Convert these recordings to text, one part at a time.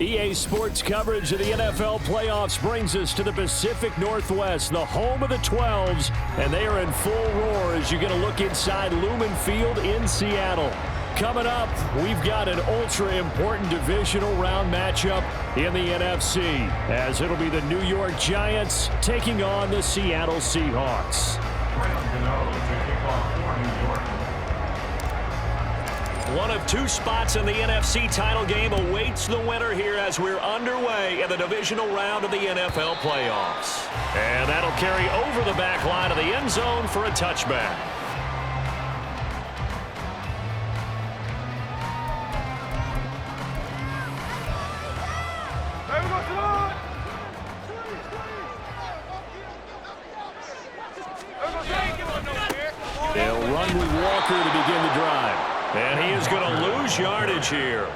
EA Sports coverage of the NFL playoffs brings us to the Pacific Northwest, the home of the 12s, and they are in full roar as you get a look inside Lumen Field in Seattle. Coming up, we've got an ultra-important divisional round matchup in the NFC, as it'll be the New York Giants taking on the Seattle Seahawks. One of two spots in the NFC title game awaits the winner here as we're underway in the divisional round of the NFL playoffs. And that'll carry over the back line of the end zone for a touchback. They'll run with Walker to begin the drive. And he is going to lose yardage here.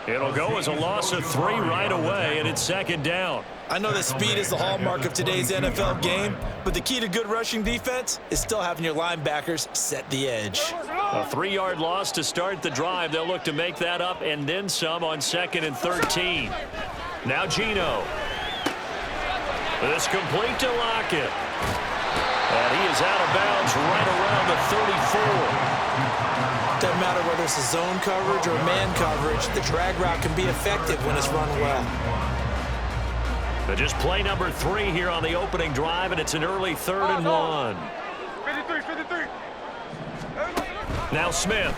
It'll go as a loss of 3 right away, and it's second down. I know that speed is the hallmark of today's NFL game, but the key to good rushing defense is still having your linebackers set the edge. A 3-yard loss to start the drive. They'll look to make that up and then some on 2nd and 13. Now Gino. This complete to Lockett. And he is out of bounds right around the 34. Doesn't matter whether it's a zone coverage or man coverage, the drag route can be effective when it's run well. But just play number 3 here on the opening drive, and it's an early 3rd and 1. 53. Now Smith.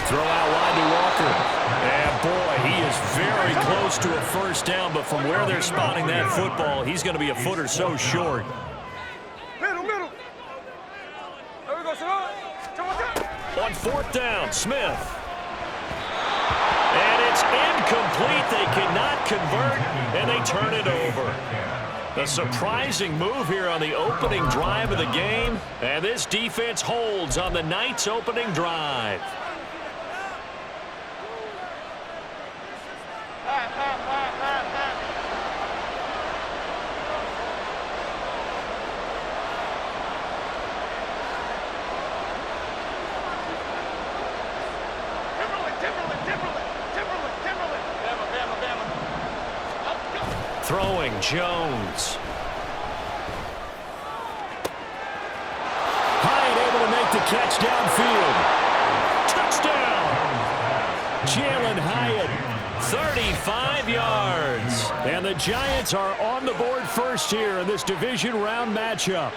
Throw out wide to Walker. And boy, he is very close to a first down, but from where they're spotting that football, he's going to be a foot or so short. On 4th down, Smith. And it's incomplete. They cannot convert, and they turn it over. A surprising move here on the opening drive of the game, and this defense holds on the night's opening drive. Throwing Jones. Hyatt able to make the catch downfield. Touchdown! Jalen Hyatt, 35 yards. And the Giants are on the board first here in this division round matchup.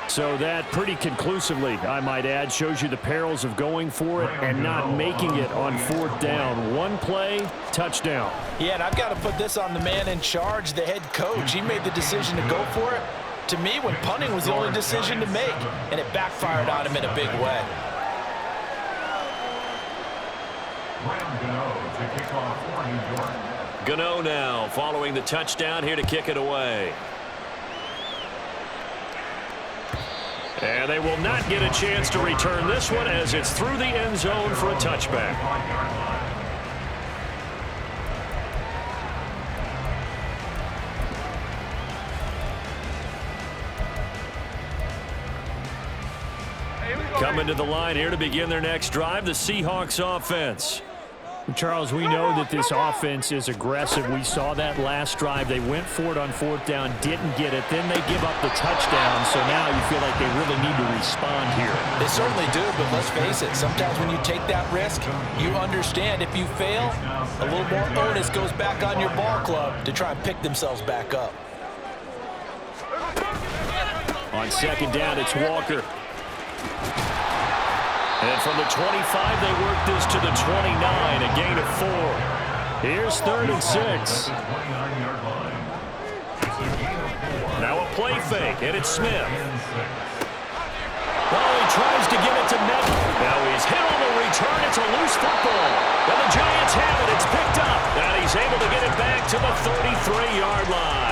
So that pretty conclusively, I might add, shows you the perils of going for it and not making it on 4th down. One play, touchdown. Yeah, and I've got to put this on the man in charge, the head coach. He made the decision to go for it. To me, when punting was the only decision to make, and it backfired on him in a big way. Gano now following the touchdown here to kick it away. And they will not get a chance to return this one as it's through the end zone for a touchback. Coming to the line here to begin their next drive, the Seahawks offense. Charles, we know that this offense is aggressive. We saw that last drive. They went for it on 4th down, didn't get it. Then they give up the touchdown, so now you feel like they really need to respond here. They certainly do, but let's face it, sometimes when you take that risk, you understand if you fail, a little more onus goes back on your ball club to try and pick themselves back up. On 2nd down, it's Walker. And from the 25, they work this to the 29, a gain of 4. Here's 3rd and 6. Now a play fake, and it's Smith. Well, he tries to get it to net. Now he's hit on the return. It's a loose football. And the Giants have it. It's picked up. And he's able to get it back to the 33-yard line.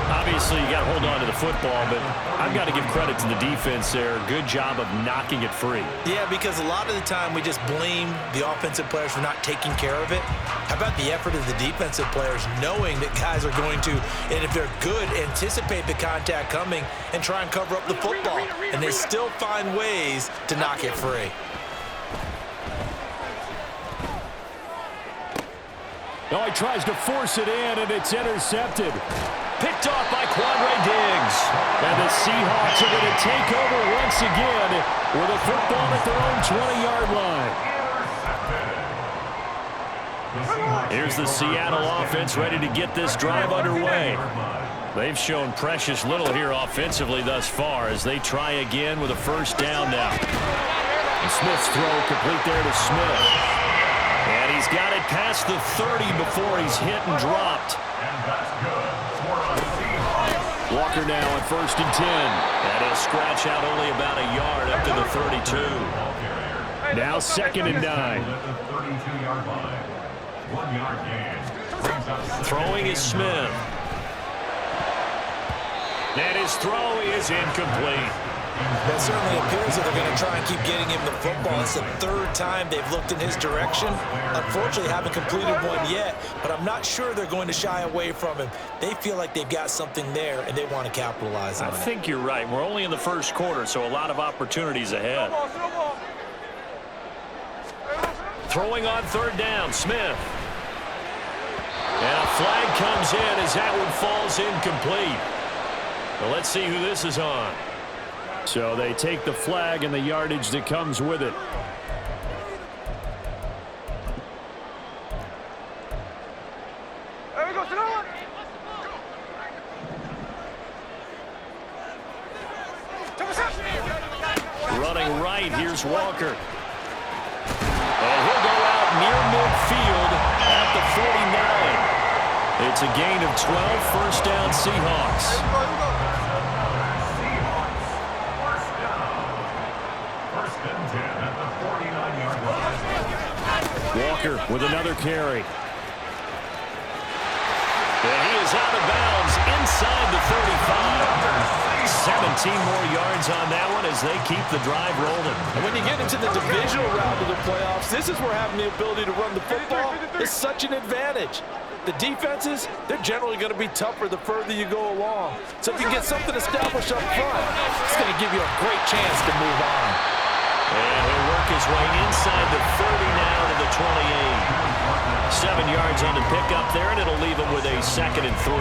Obviously, you got to hold on to the football, but I've got to give credit to the defense there. Good job of knocking it free. Yeah, because a lot of the time we just blame the offensive players for not taking care of it. How about the effort of the defensive players knowing that guys are going to, and if they're good, anticipate the contact coming and try and cover up the football. And they still find ways to knock it free. Oh, he tries to force it in, and it's intercepted. Picked off by Quandre Diggs. And the Seahawks are going to take over once again with a football at their own 20-yard line. Here's the Seattle offense ready to get this drive underway. They've shown precious little here offensively thus far as they try again with a first down now. And Smith's throw complete there to Smith. And he's got it past the 30 before he's hit and dropped. Walker now on 1st and 10. And he'll scratch out only about a yard up to the 32. Now 2nd and 9. Throwing is Smith. And his throw is incomplete. That certainly appears that they're going to try and keep getting him the football. It's the 3rd time they've looked in his direction. Unfortunately, haven't completed one yet, but I'm not sure they're going to shy away from him. They feel like they've got something there, and they want to capitalize on it. I think you're right. We're only in the 1st quarter, so a lot of opportunities ahead. Throwing on 3rd down, Smith. And a flag comes in as that one falls incomplete. Well, let's see who this is on. So they take the flag and the yardage that comes with it. Running right, here's Walker. And he'll go out near midfield at the 49. It's a gain of 12, first down Seahawks. Walker with another carry. And he is out of bounds inside the 35. 17 more yards on that one as they keep the drive rolling. And when you get into the divisional round of the playoffs, this is where having the ability to run the football is such an advantage. The defenses, they're generally going to be tougher the further you go along. So if you get something established up front, it's going to give you a great chance to move on. And he'll work his way inside the 30 now to the 28. 7 yards on the pickup there, and it'll leave him with a 2nd and 3.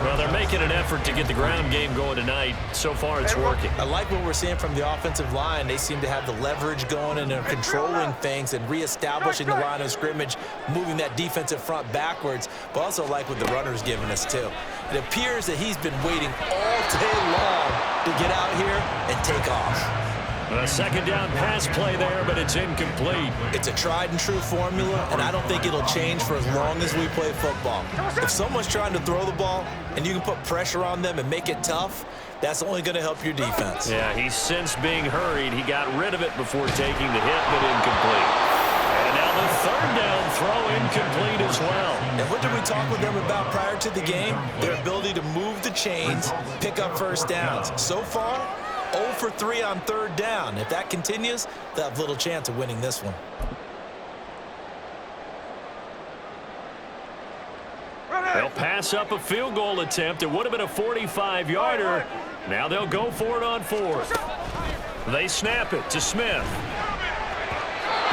Well, they're making an effort to get the ground game going tonight. So far, it's working. I like what we're seeing from the offensive line. They seem to have the leverage going, and they're controlling things and reestablishing the line of scrimmage, moving that defensive front backwards, but also like what the runner's giving us, too. It appears that he's been waiting all day long to get out here and take off. A 2nd down pass play there, but it's incomplete. It's a tried-and-true formula, and I don't think it'll change for as long as we play football. If someone's trying to throw the ball and you can put pressure on them and make it tough, that's only going to help your defense. Yeah, he's since being hurried. He got rid of it before taking the hit, but incomplete. And now the 3rd down throw incomplete as well. And what did we talk with them about prior to the game? Their ability to move the chains, pick up first downs. So far, 0 for 3 on 3rd down. If that continues, they'll have little chance of winning this one. They'll pass up a field goal attempt. It would have been a 45-yarder. Now they'll go for it on 4th. They snap it to Smith.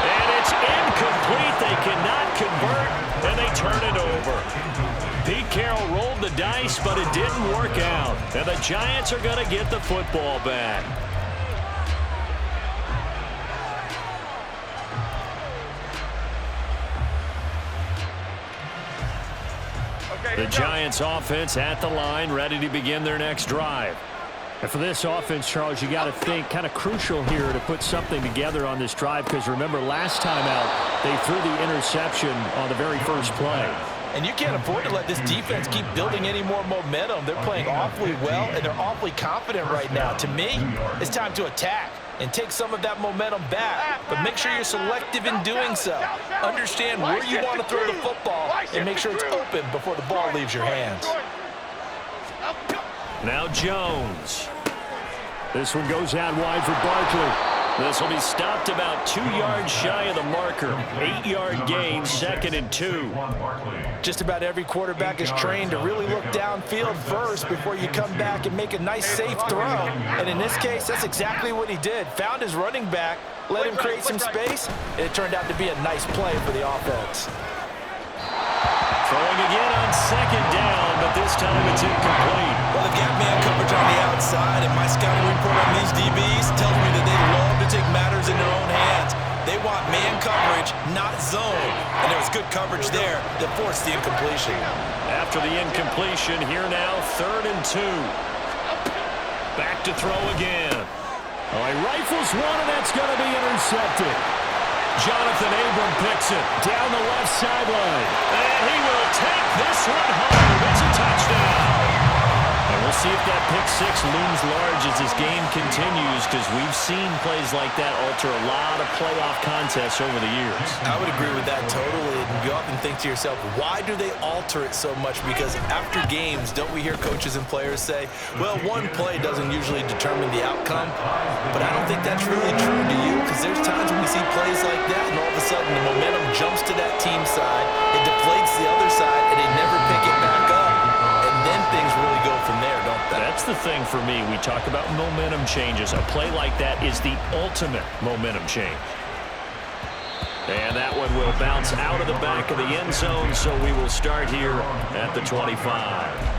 And it's incomplete. They cannot convert, and they turn it over. Pete Carroll rolled the dice, but it didn't work out. And the Giants are going to get the football back. The Giants offense at the line, ready to begin their next drive. And for this offense, Charles, you got to think kind of crucial here to put something together on this drive, because remember last time out they threw the interception on the very first play. And you can't afford to let this defense keep building any more momentum. They're playing awfully well, and they're awfully confident right now. To me, it's time to attack and take some of that momentum back. But make sure you're selective in doing so. Understand where you want to throw the football and make sure it's open before the ball leaves your hands. Now Jones. This one goes out wide for Barkley. This will be stopped about 2 yards shy of the marker. 8-yard gain, 2nd and 2. Just about every quarterback is trained to really look downfield first before you come back and make a nice, safe throw. And in this case, that's exactly what he did. Found his running back, let him create some space, and it turned out to be a nice play for the offense. Throwing again on second down, but this time it's incomplete. Well, they've got man coverage on the outside, and my scouting report on these DBs tells me that they love to take matters in their own hands. They want man coverage, not zone. And there was good coverage there that forced the incompletion. After the incompletion, here now, 3rd and 2. Back to throw again. Oh, he rifles one, and that's going to be intercepted. Jonathan Abram picks it down the left sideline. And he will take this one home. It's a touchdown. And we'll see if that pick six looms large as this game continues, because we've seen plays like that alter a lot of playoff contests over the years. I would agree with that totally. And you often think to yourself, why do they alter it so much? Because after games, don't we hear coaches and players say, well, one play doesn't usually determine the outcome. But I don't think that's really true, do you? Because there's times when we see plays like that, and all of a sudden the momentum jumps to that team side, it deflates the other side, and they never pick it back up. And then things really go from there, don't they? That's the thing for me. We talk about momentum changes. A play like that is the ultimate momentum change. And that one will bounce out of the back of the end zone, so we will start here at the 25.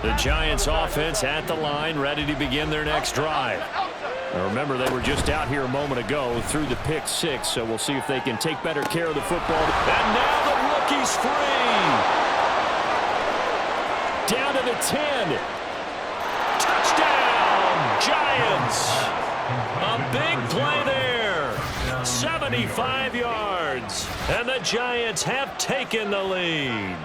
The Giants offense at the line, ready to begin their next drive. Now remember, they were just out here a moment ago through the pick six, so we'll see if they can take better care of the football. And now the rookie's free. Down to the 10. Touchdown, Giants. A big play there. 75 yards. And the Giants have taken the lead.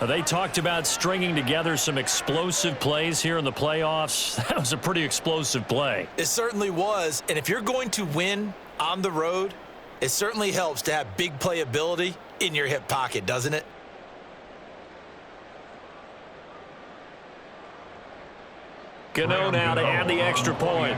They talked about stringing together some explosive plays here in the playoffs. That was a pretty explosive play. It certainly was. And if you're going to win on the road, it certainly helps to have big playability in your hip pocket, doesn't it? Gano now to add the extra point.